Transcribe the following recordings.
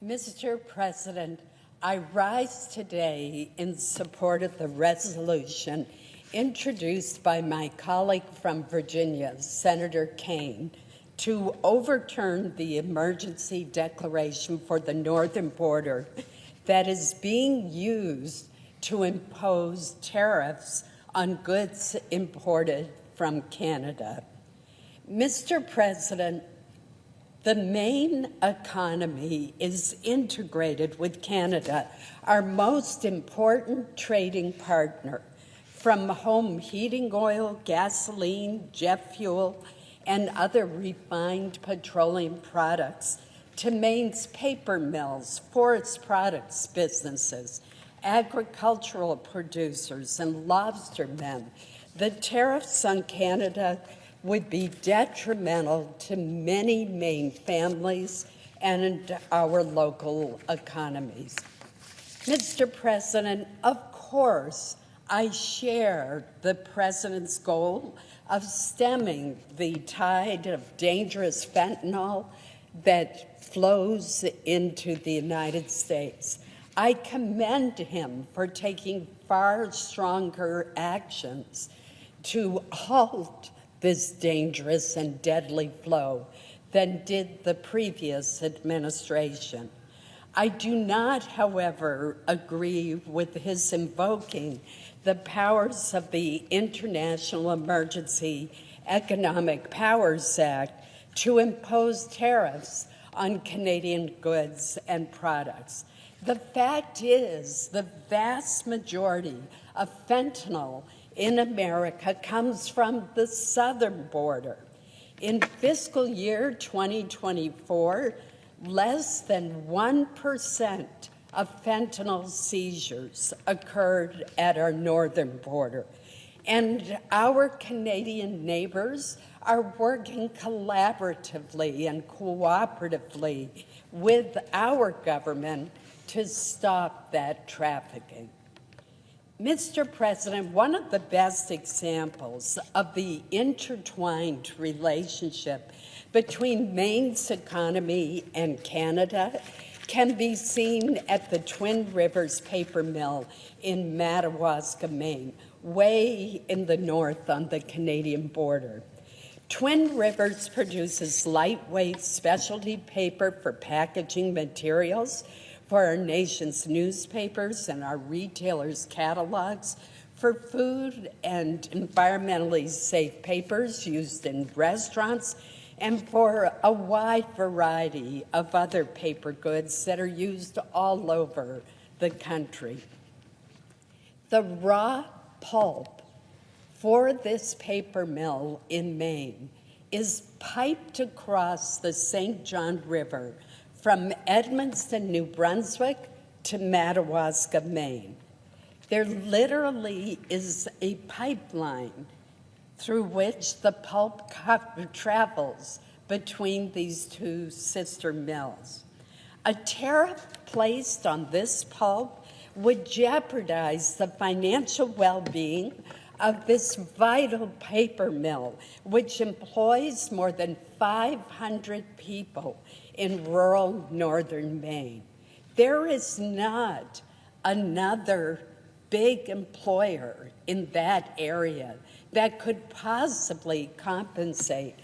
Mr. President, I rise today in support of the resolution introduced by my colleague from Virginia, Senator Kaine, to overturn the emergency declaration for the northern border that is being used to impose tariffs on goods imported from Canada. Mr. President, the Maine economy is integrated with Canada, our most important trading partner, from home heating oil, gasoline, jet fuel, and other refined petroleum products, to Maine's paper mills, forest products businesses, agricultural producers, and lobstermen. The tariffs on Canada would be detrimental to many Maine families and our local economies. Mr. President, of course, I share the President's goal of stemming the tide of dangerous fentanyl that flows into the United States. I commend him for taking far stronger actions to halt this dangerous and deadly flow than did the previous administration. I do not, however, agree with his invoking the powers of the International Emergency Economic Powers Act to impose tariffs on Canadian goods and products. The fact is, the vast majority of fentanyl in America comes from the southern border. In fiscal year 2024, less than 1% of fentanyl seizures occurred at our northern border. And our Canadian neighbors are working collaboratively and cooperatively with our government to stop that trafficking. Mr. President, one of the best examples of the intertwined relationship between Maine's economy and Canada can be seen at the Twin Rivers paper mill in Madawaska, Maine, way in the north on the Canadian border. Twin Rivers produces lightweight specialty paper for packaging materials for our nation's newspapers and our retailers' catalogs, for food and environmentally safe papers used in restaurants, and for a wide variety of other paper goods that are used all over the country. The raw pulp for this paper mill in Maine is piped across the St. John River from Edmundston, New Brunswick to Madawaska, Maine. There literally is a pipeline through which the pulp travels between these two sister mills. A tariff placed on this pulp would jeopardize the financial well-being of this vital paper mill, which employs more than 500 people in rural northern Maine. There is not another big employer in that area that could possibly compensate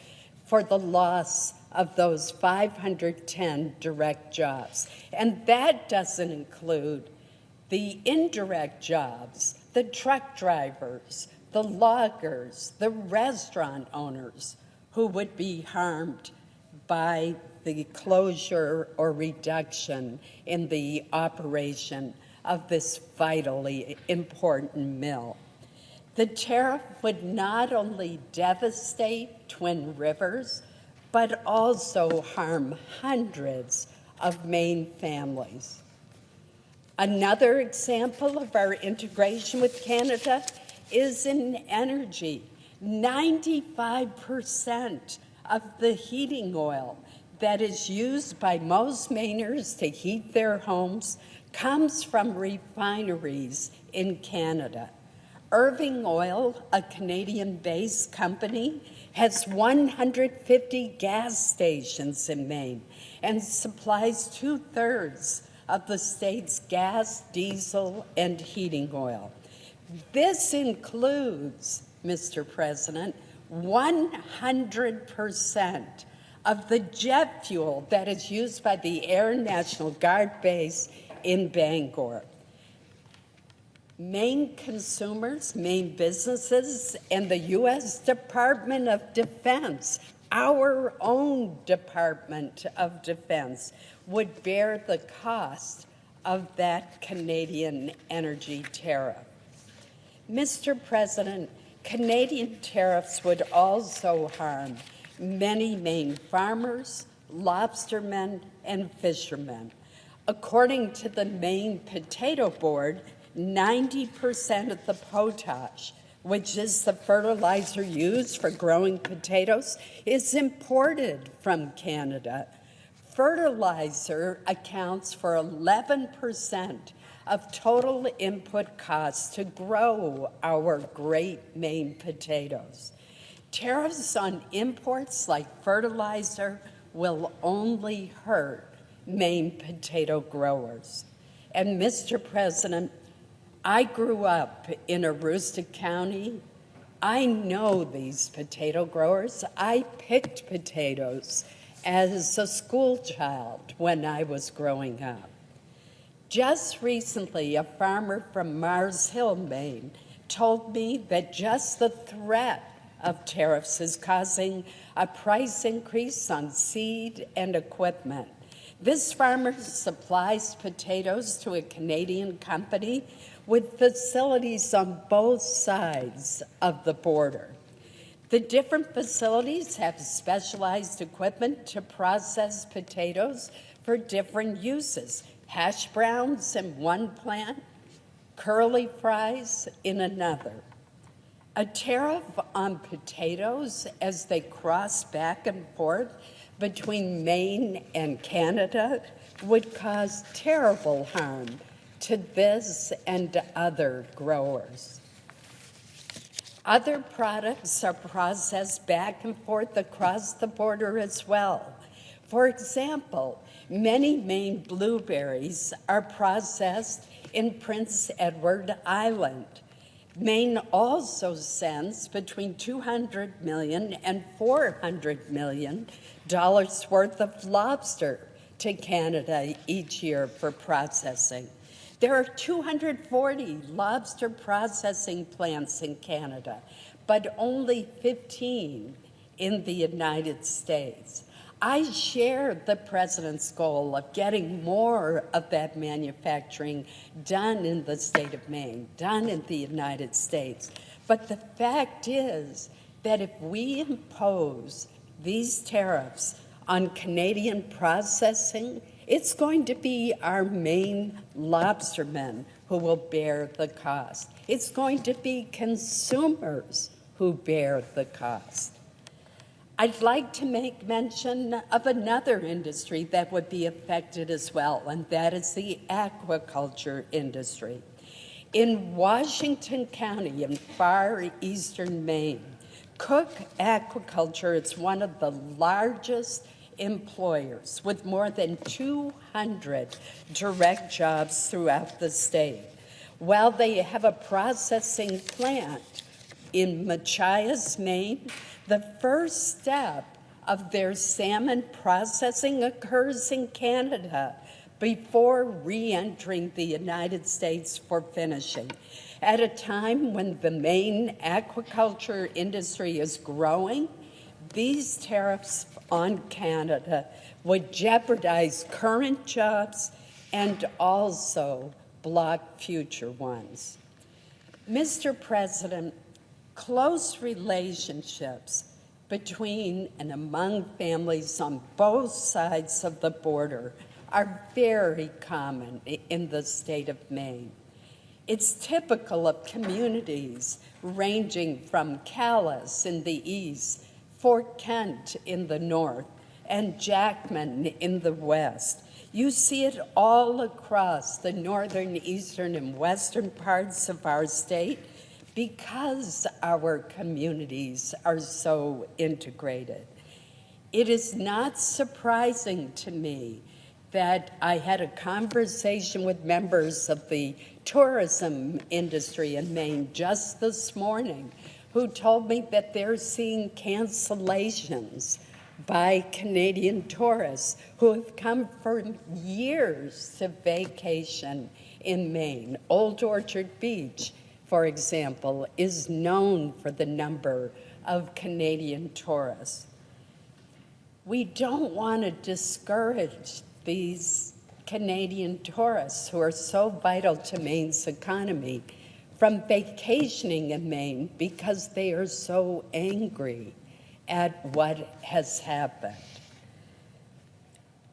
for the loss of those 510 direct jobs. And that doesn't include the indirect jobs, the truck drivers, the loggers, the restaurant owners who would be harmed by the closure or reduction in the operation of this vitally important mill. The tariff would not only devastate Twin Rivers, but also harm hundreds of Maine families. Another example of our integration with Canada is in energy. 95% of the heating oil that is used by most Mainers to heat their homes comes from refineries in Canada. Irving Oil, a Canadian-based company, has 150 gas stations in Maine and supplies 2/3 of the state's gas, diesel, and heating oil. This includes, Mr. President, 100% of the jet fuel that is used by the Air National Guard base in Bangor. Maine consumers, Maine businesses, and the U.S. Department of Defense, our own Department of Defense, would bear the cost of that Canadian energy tariff. Mr. President, Canadian tariffs would also harm many Maine farmers, lobstermen, and fishermen. According to the Maine Potato Board, 90% of the potash, which is the fertilizer used for growing potatoes, is imported from Canada. Fertilizer accounts for 11% of total input costs to grow our great Maine potatoes. Tariffs on imports like fertilizer will only hurt Maine potato growers. And Mr. President, I grew up in Aroostook County. I know these potato growers. I picked potatoes as a school child when I was growing up. Just recently, a farmer from Mars Hill, Maine, told me that just the threat of tariffs is causing a price increase on seed and equipment. This farmer supplies potatoes to a Canadian company with facilities on both sides of the border. The different facilities have specialized equipment to process potatoes for different uses. Hash browns in one plant, curly fries in another. A tariff on potatoes as they cross back and forth between Maine and Canada would cause terrible harm to this and other growers. Other products are processed back and forth across the border as well. For example, many Maine blueberries are processed in Prince Edward Island. Maine also sends between $200 million and $400 million worth of lobster to Canada each year for processing. There are 240 lobster processing plants in Canada, but only 15 in the United States. I share the President's goal of getting more of that manufacturing done in the state of Maine, done in the United States. But the fact is that if we impose these tariffs on Canadian processing, it's going to be our Maine lobstermen who will bear the cost. It's going to be consumers who bear the cost. I'd like to make mention of another industry that would be affected as well, and that is the aquaculture industry. In Washington County in far eastern Maine, Cook Aquaculture is one of the largest employers with more than 200 direct jobs throughout the state. While they have a processing plant in Machias, Maine, the first step of their salmon processing occurs in Canada before re-entering the United States for finishing. At a time when the Maine aquaculture industry is growing, these tariffs on Canada would jeopardize current jobs and also block future ones. Mr. President, close relationships between and among families on both sides of the border are very common in the state of Maine. It's typical of communities ranging from Calais in the east, Fort Kent in the north, and Jackman in the west. You see it all across the northern, eastern, and western parts of our state, because our communities are so integrated. It is not surprising to me that I had a conversation with members of the tourism industry in Maine just this morning who told me that they're seeing cancellations by Canadian tourists who have come for years to vacation in Maine. Old Orchard Beach, for example, is known for the number of Canadian tourists. We don't want to discourage these Canadian tourists who are so vital to Maine's economy from vacationing in Maine because they are so angry at what has happened.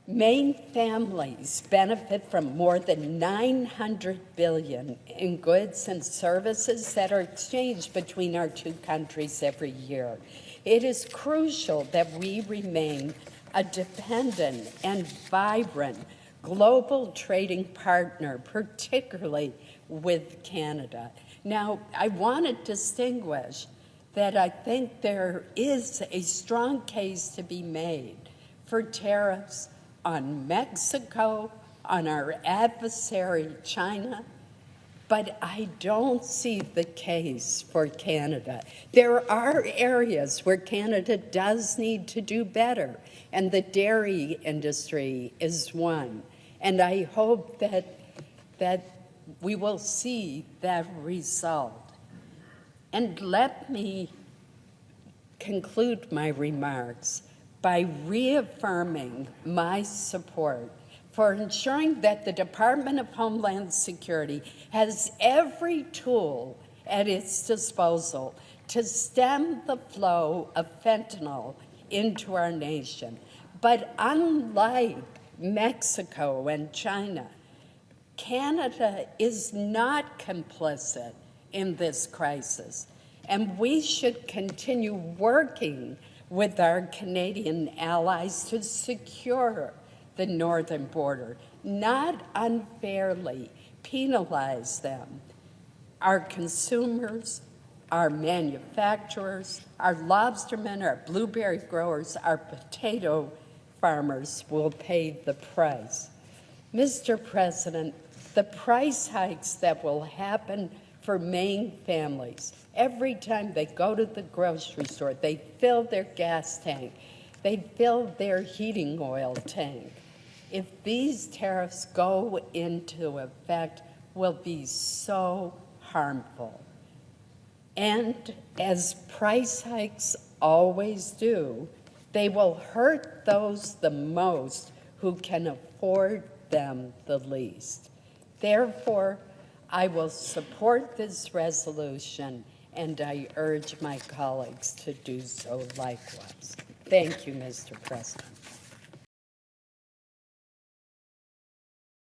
Maine families benefit from more than $900 billion in goods and services that are exchanged between our two countries every year. It is crucial that we remain a dependent and vibrant global trading partner, particularly with Canada. Now, I want to distinguish that I think there is a strong case to be made for tariffs on Mexico, on our adversary China, but I don't see the case for Canada. There are areas where Canada does need to do better, and the dairy industry is one. And I hope that we will see that result. And let me conclude my remarks by reaffirming my support for ensuring that the Department of Homeland Security has every tool at its disposal to stem the flow of fentanyl into our nation. But unlike Mexico and China, Canada is not complicit in this crisis, and we should continue working with our Canadian allies to secure the northern border, not unfairly penalize them. Our consumers, our manufacturers, our lobstermen, our blueberry growers, our potato farmers will pay the price. Mr. President, the price hikes that will happen for Maine families, every time they go to the grocery store, they fill their gas tank, they fill their heating oil tank. If these tariffs go into effect, will be so harmful. And as price hikes always do, they will hurt those the most who can afford them the least. Therefore, I will support this resolution, and I urge my colleagues to do so likewise. Thank you, Mr. President.